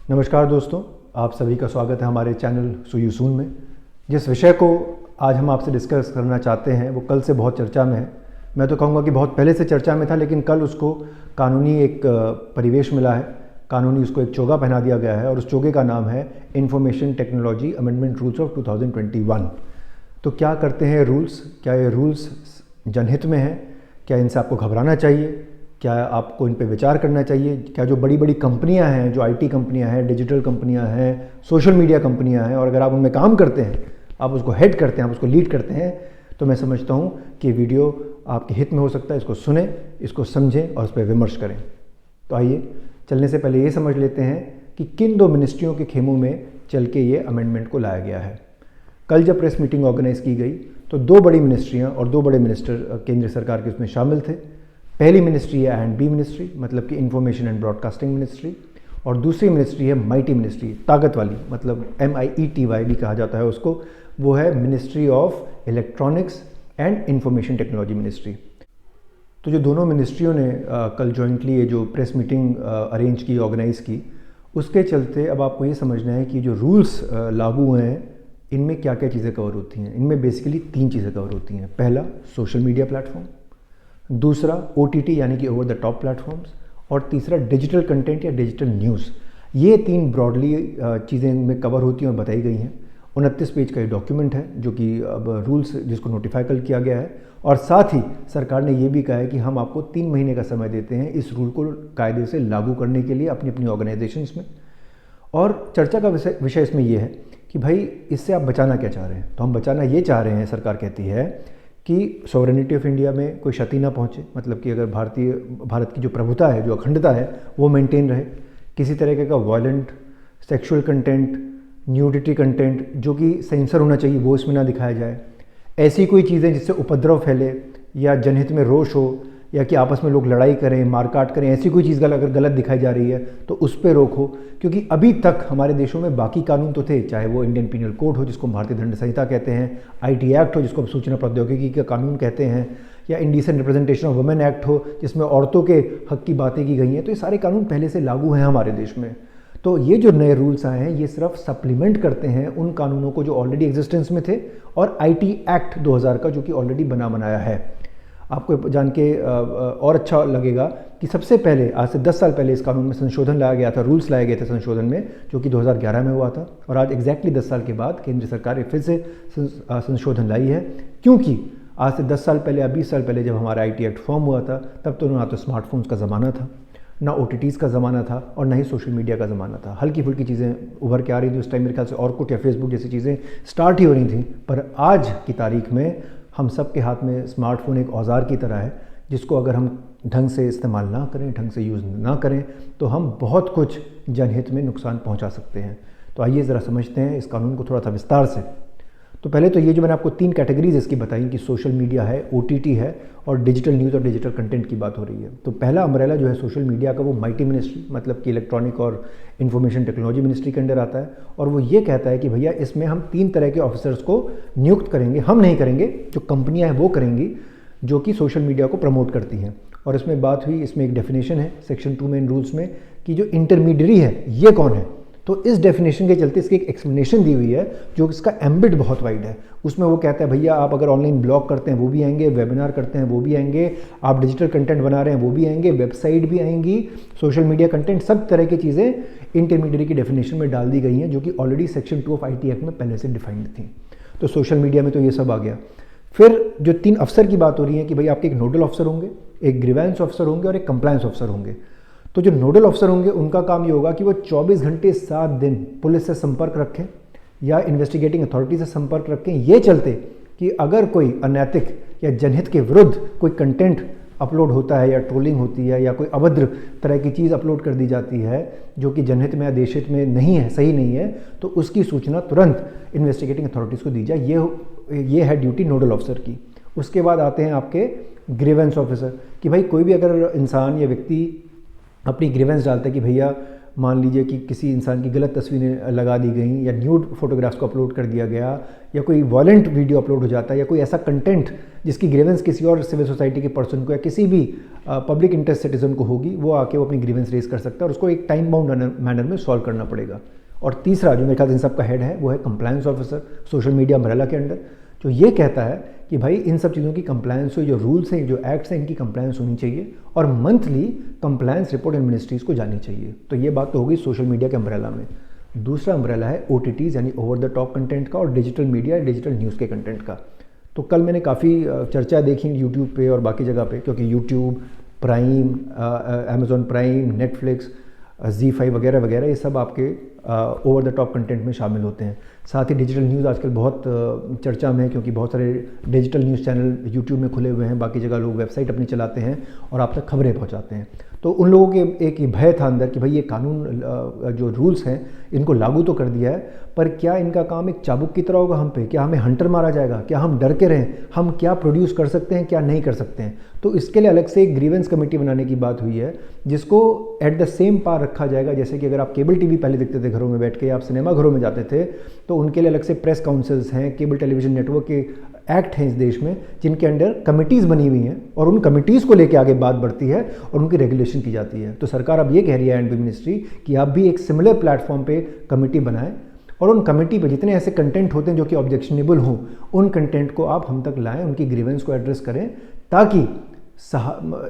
नमस्कार दोस्तों, आप सभी का स्वागत है हमारे चैनल सुयूसून में। जिस विषय को आज हम आपसे डिस्कस करना चाहते हैं वो कल से बहुत चर्चा में है। मैं तो कहूँगा कि बहुत पहले से चर्चा में था, लेकिन कल उसको कानूनी एक परिवेश मिला है, कानूनी उसको एक चोगा पहना दिया गया है और उस चोगे का नाम है information technology amendment rules of 2021। तो क्या करते हैं रूल्स? क्या ये रूल्स जनहित में हैं? क्या इनसे आपको घबराना चाहिए? क्या आपको इन पे विचार करना चाहिए? क्या जो बड़ी बड़ी कंपनियां हैं, जो आईटी कंपनियां हैं, डिजिटल कंपनियां हैं, सोशल मीडिया कंपनियां हैं, और अगर आप उनमें काम करते हैं, आप उसको हेड करते हैं, आप उसको लीड करते हैं, तो मैं समझता हूं कि वीडियो आपके हित में हो सकता है। इसको सुने, इसको समझें और उस पर विमर्श करें। तो आइए, चलने से पहले ये समझ लेते हैं कि किन दो मिनिस्ट्रियों के खेमों में चल के ये अमेंडमेंट को लाया गया है। कल जब प्रेस मीटिंग ऑर्गेनाइज की गई तो दो बड़ी मिनिस्ट्रियाँ और दो बड़े मिनिस्टर केंद्र सरकार के उसमें शामिल थे। पहली मिनिस्ट्री है एंड मिनिस्ट्री, मतलब कि इंफॉर्मेशन एंड ब्रॉडकास्टिंग मिनिस्ट्री, और दूसरी मिनिस्ट्री है माइटी मिनिस्ट्री, ताकत वाली, मतलब MIETY भी कहा जाता है उसको। वो है ministry of electronics and information technology ministry. तो जो दोनों मिनिस्ट्रियों ने कल जॉइंटली ये जो प्रेस मीटिंग अरेंज की, ऑर्गेनाइज़ की, उसके चलते अब आपको ये समझना है कि जो रूल्स लागू हैं इनमें क्या क्या चीज़ें कवर होती हैं। इनमें बेसिकली 3 चीज़ें कवर होती हैं। पहला, सोशल मीडिया प्लेटफॉर्म, दूसरा OTT यानी कि ओवर द टॉप प्लेटफॉर्म्स, और तीसरा डिजिटल कंटेंट या डिजिटल न्यूज़। ये 3 ब्रॉडली चीज़ें इनमें कवर होती हैं और बताई गई हैं। 29 पेज का ये डॉक्यूमेंट है जो कि अब रूल्स जिसको नोटिफाई कल किया गया है, और साथ ही सरकार ने ये भी कहा है कि हम आपको 3 महीने का समय देते हैं इस रूल को कायदे से लागू करने के लिए अपनी अपनी ऑर्गेनाइजेशंस में। और चर्चा का विषय इसमें यह है कि भाई इससे आप बचाना क्या चाह रहे हैं। तो हम बचाना ये चाह रहे हैं, सरकार कहती है कि सॉवरेनिटी ऑफ इंडिया में कोई क्षति ना पहुँचे, मतलब कि अगर भारत की जो प्रभुता है, जो अखंडता है, वो मेंटेन रहे। किसी तरीके का violent, sexual content, nudity content जो कि सेंसर होना चाहिए वो इसमें ना दिखाया जाए। ऐसी कोई चीज़ें जिससे उपद्रव फैले या जनहित में रोष हो या कि आपस में लोग लड़ाई करें, मारकाट करें, ऐसी कोई चीज़ अगर गलत दिखाई जा रही है तो उस पर रोक हो। क्योंकि अभी तक हमारे देशों में बाकी कानून तो थे, चाहे वो इंडियन पीनल कोड हो जिसको भारतीय दंड संहिता कहते हैं, IT एक्ट हो जिसको सूचना प्रौद्योगिकी का कानून कहते हैं, या indecent representation of women act हो जिसमें औरतों के हक की बातें की गई हैं। तो ये सारे कानून पहले से लागू हैं हमारे देश में। तो ये जो नए रूल्स आए हैं ये सिर्फ सप्लीमेंट करते हैं उन कानूनों को जो ऑलरेडी एग्जिस्टेंस में थे, और IT एक्ट 2000 का जो कि ऑलरेडी बनाया है। आपको जान के और अच्छा लगेगा कि सबसे पहले आज से 10 साल पहले इस कानून में संशोधन लाया गया था, रूल्स लाए गए थे संशोधन में, जो कि 2011 में हुआ था। और आज एग्जैक्टली 10 साल के बाद केंद्र सरकार ने फिर से संशोधन लाई है, क्योंकि आज से 10 साल पहले या 20 साल पहले जब हमारा IT एक्ट फॉर्म हुआ था तब तो ना तो स्मार्टफोन्स का ज़माना था, ना OTTs का ज़माना था, और ना ही सोशल मीडिया का ज़माना था। हल्की फुल्की चीज़ें उभर के आ रही थी उस टाइम, मेरे ख्याल से ऑर्कुट या फेसबुक जैसी चीज़ें स्टार्ट ही हो रही थी। पर आज की तारीख में हम सब के हाथ में स्मार्टफोन एक औजार की तरह है, जिसको अगर हम ढंग से इस्तेमाल ना करें, ढंग से यूज़ ना करें, तो हम बहुत कुछ जनहित में नुकसान पहुंचा सकते हैं। तो आइए ज़रा समझते हैं इस कानून को थोड़ा सा विस्तार से। तो पहले तो ये जो मैंने आपको 3 कैटेगरीज इसकी बताई कि सोशल मीडिया है, OTT है, और डिजिटल न्यूज़ और डिजिटल कंटेंट की बात हो रही है। तो पहला अम्ब्रेला जो है सोशल मीडिया का, वो माइटी मिनिस्ट्री, मतलब कि इलेक्ट्रॉनिक और इन्फॉर्मेशन टेक्नोलॉजी मिनिस्ट्री के अंडर आता है। और वो ये कहता है कि भैया इसमें हम 3 तरह के ऑफिसर्स को नियुक्त करेंगे। हम नहीं करेंगे, जो कंपनियां हैं वो करेंगी, जो कि सोशल मीडिया को प्रमोट करती हैं। और इसमें बात हुई, इसमें एक डेफिनेशन है सेक्शन 2 में इन रूल्स में कि जो इंटरमीडियरी है ये कौन है। तो इस डेफिनेशन के चलते इसकी एक एक्सप्लेनेशन दी हुई है जो इसका एम्बिट बहुत वाइड है। उसमें वो कहता है भैया आप अगर ऑनलाइन ब्लॉग करते हैं वो भी आएंगे, वेबिनार करते हैं वो भी आएंगे, आप डिजिटल कंटेंट बना रहे हैं वो भी आएंगे, वेबसाइट भी आएंगी, सोशल मीडिया कंटेंट, सब तरह की चीज़ें इंटरमीडियरी की डेफिनेशन में डाल दी गई हैं, जो कि already section 2 of IT act में पहले से डिफाइंड थी। तो सोशल मीडिया में तो ये सब आ गया। फिर जो 3 अफसर की बात हो रही है कि भाई आपके एक नोडल ऑफिसर होंगे, एक ग्रीवेंस ऑफिसर होंगे और एक कंप्लायंस ऑफिसर होंगे। तो जो नोडल ऑफिसर होंगे उनका काम ये होगा कि वो 24 घंटे 7 दिन पुलिस से संपर्क रखें या इन्वेस्टिगेटिंग अथॉरिटी से संपर्क रखें, ये चलते कि अगर कोई अनैतिक या जनहित के विरुद्ध कोई कंटेंट अपलोड होता है या ट्रोलिंग होती है या कोई अभद्र तरह की चीज़ अपलोड कर दी जाती है जो कि जनहित में या देशहित में नहीं है, सही नहीं है, तो उसकी सूचना तुरंत इन्वेस्टिगेटिंग अथॉरिटीज़ को दी जाए। ये है ड्यूटी नोडल ऑफिसर की। उसके बाद आते हैं आपके ग्रीवेंस ऑफिसर कि भाई कोई भी अगर इंसान या व्यक्ति अपनी ग्रीवेंस डालता है कि भैया मान लीजिए कि किसी इंसान की गलत तस्वीरें लगा दी गई या न्यूड फोटोग्राफ्स को अपलोड कर दिया गया या कोई वॉयलेंट वीडियो अपलोड हो जाता है या कोई ऐसा कंटेंट जिसकी ग्रीवेंस किसी और सिविल सोसाइटी के पर्सन को या किसी भी पब्लिक इंटरेस्ट सिटीजन को होगी, वो आके वो अपनी ग्रीवेंस रेज कर सकता है और उसको एक टाइम बाउंड मैनर में सॉल्व करना पड़ेगा। और तीसरा जो मेरे ख्याल से इन सब का हेड है वो है compliance officer social media umbrella के अंडर, जो ये कहता है कि भाई इन सब चीज़ों की कंप्लायंस हो, जो रूल्स हैं जो एक्ट्स हैं इनकी कंप्लायंस होनी चाहिए और मंथली कंप्लायंस रिपोर्ट इन मिनिस्ट्रीज़ को जानी चाहिए। तो ये बात तो होगी सोशल मीडिया के अम्ब्रेला में। दूसरा अम्ब्रेला है OTTs यानी ओवर द टॉप कंटेंट का और डिजिटल मीडिया डिजिटल न्यूज़ के कंटेंट का। तो कल मैंने काफ़ी चर्चा देखी यूट्यूब पे और बाकी जगह पे, क्योंकि YouTube, prime, Amazon prime, Netflix, ZEE5 वगैरह वगैरह ये सब आपके ओवर द टॉप कंटेंट में शामिल होते हैं। साथ ही डिजिटल न्यूज़ आजकल बहुत चर्चा में है, क्योंकि बहुत सारे डिजिटल न्यूज़ चैनल यूट्यूब में खुले हुए हैं, बाकी जगह लोग वेबसाइट अपनी चलाते हैं और आप तक खबरें पहुंचाते हैं। तो उन लोगों के एक ही भय था अंदर कि भाई ये कानून जो रूल्स हैं इनको लागू तो कर दिया है, पर क्या इनका काम एक चाबुक की तरह होगा हम पे? क्या हमें हंटर मारा जाएगा? क्या हम डर के रहें? हम क्या प्रोड्यूस कर सकते हैं, क्या नहीं कर सकते हैं? तो इसके लिए अलग से एक ग्रीवेंस कमेटी बनाने की बात हुई है, जिसको एट द सेम पार रखा जाएगा। जैसे कि अगर आप केबल टीवी पहले देखते थे घरों में बैठ के, आप सिनेमा घरों में जाते थे, तो उनके लिए अलग से प्रेस काउंसिल्स हैं, केबल टेलीविजन नेटवर्क के एक्ट हैं इस देश में जिनके अंडर कमिटीज़ बनी हुई हैं और उन कमिटीज़ को लेकर आगे बात बढ़ती है और उनकी रेगुलेशन की जाती है। तो सरकार अब ये कह रही है एंड मिनिस्ट्री कि आप भी एक सिमिलर प्लेटफॉर्म पे कमेटी बनाएं और उन कमेटी पे जितने ऐसे कंटेंट होते हैं जो कि ऑब्जेक्शनेबल हों, उन कंटेंट को आप हम तक लाएं, उनकी ग्रीवेंस को एड्रेस करें, ताकि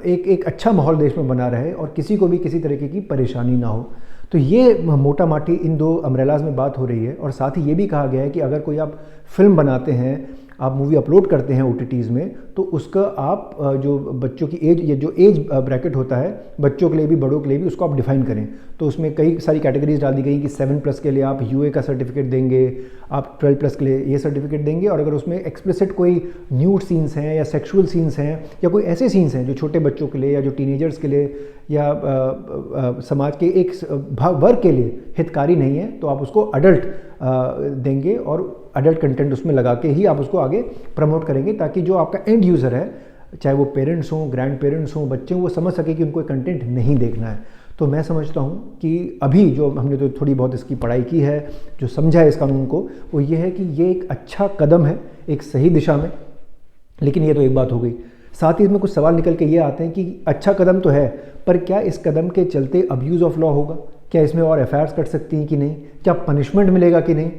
एक अच्छा माहौल देश में बना रहे और किसी को भी किसी तरीके की परेशानी ना हो। तो ये मोटा माटी इन दो अम्ब्रेलाज में बात हो रही है। और साथ ही ये भी कहा गया है कि अगर कोई आप फिल्म बनाते हैं, आप मूवी अपलोड करते हैं OTTs में, तो उसका आप जो बच्चों की एज, ये जो एज ब्रैकेट होता है बच्चों के लिए भी बड़ों के लिए भी, उसको आप डिफाइन करें। तो उसमें कई सारी कैटेगरीज डाल दी गई कि 7+ के लिए आप UA का सर्टिफिकेट देंगे, आप 12+ के लिए ये सर्टिफिकेट देंगे, और अगर उसमें एक्सप्लिसिट कोई न्यूड सीन्स हैं या सेक्सुअल सीन्स हैं या कोई ऐसे सीन्स हैं जो छोटे बच्चों के लिए या जो टीनेजर्स के लिए या समाज के एक वर्ग के लिए हितकारी नहीं है, तो आप उसको अडल्ट देंगे और अडल्ट कंटेंट उसमें लगा के ही आप उसको आगे प्रमोट करेंगे, ताकि जो आपका एंड यूज़र है, चाहे वो पेरेंट्स हों, ग्रैंड पेरेंट्स हों, बच्चे हों, वो समझ सके कि उनको कंटेंट नहीं देखना है। तो मैं समझता हूँ कि अभी जो हमने तो थोड़ी बहुत इसकी पढ़ाई की है, जो समझा है इस कानून को, वो ये है कि ये एक अच्छा कदम है एक सही दिशा में। लेकिन ये तो एक बात हो गई, साथ ही इसमें कुछ सवाल निकल के ये आते हैं कि अच्छा कदम तो है, पर क्या इस कदम के चलते अब्यूज़ ऑफ लॉ होगा? क्या इसमें और FIRs कट सकती हैं कि नहीं? क्या पनिशमेंट मिलेगा कि नहीं?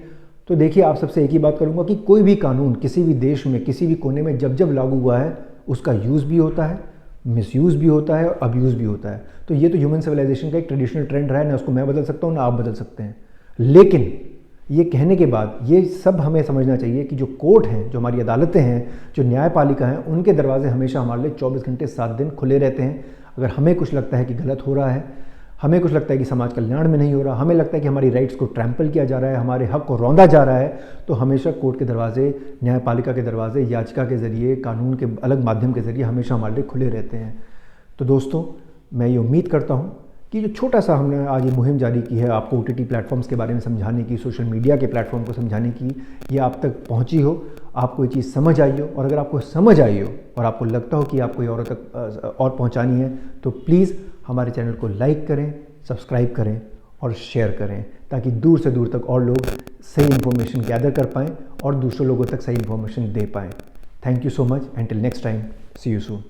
तो देखिए, आप सबसे एक ही बात करूंगा कि कोई भी कानून किसी भी देश में किसी भी कोने में जब जब लागू हुआ है, उसका यूज़ भी होता है, मिसयूज़ भी होता है और अब्यूज़ भी होता है। तो ये तो ह्यूमन सिविलाइजेशन का एक ट्रेडिशनल ट्रेंड रहा है, ना उसको मैं बदल सकता हूँ ना आप बदल सकते हैं। लेकिन ये कहने के बाद ये सब हमें समझना चाहिए कि जो कोर्ट हैं, जो हमारी अदालतें हैं, जो न्यायपालिका हैं, उनके दरवाजे हमेशा हमारे लिए 24 घंटे 7 दिन खुले रहते हैं। अगर हमें कुछ लगता है कि गलत हो रहा है, हमें कुछ लगता है कि समाज कल्याण में नहीं हो रहा, हमें लगता है कि हमारी राइट्स को ट्रैम्पल किया जा रहा है, हमारे हक को रौंदा जा रहा है, तो हमेशा कोर्ट के दरवाजे, न्यायपालिका के दरवाजे याचिका के ज़रिए, कानून के अलग माध्यम के ज़रिए हमेशा हमारे लिए खुले रहते हैं। तो दोस्तों, मैं ये उम्मीद करता हूँ कि जो छोटा सा हमने आज ये मुहिम जारी की है आपको OTT प्लेटफॉर्म्स के बारे में समझाने की, सोशल मीडिया के प्लेटफॉर्म को समझाने की, ये आप तक पहुँची हो, आपको ये चीज़ समझ आई हो। और अगर आपको समझ आई हो और आपको लगता हो कि आपको ये और तक और पहुँचानी है, तो प्लीज़ हमारे चैनल को लाइक करें, सब्सक्राइब करें और शेयर करें, ताकि दूर से दूर तक और लोग सही इन्फॉर्मेशन गैदर कर पाएँ और दूसरे लोगों तक सही इन्फॉर्मेशन दे पाएँ। Thank you so much, until next time, see you soon.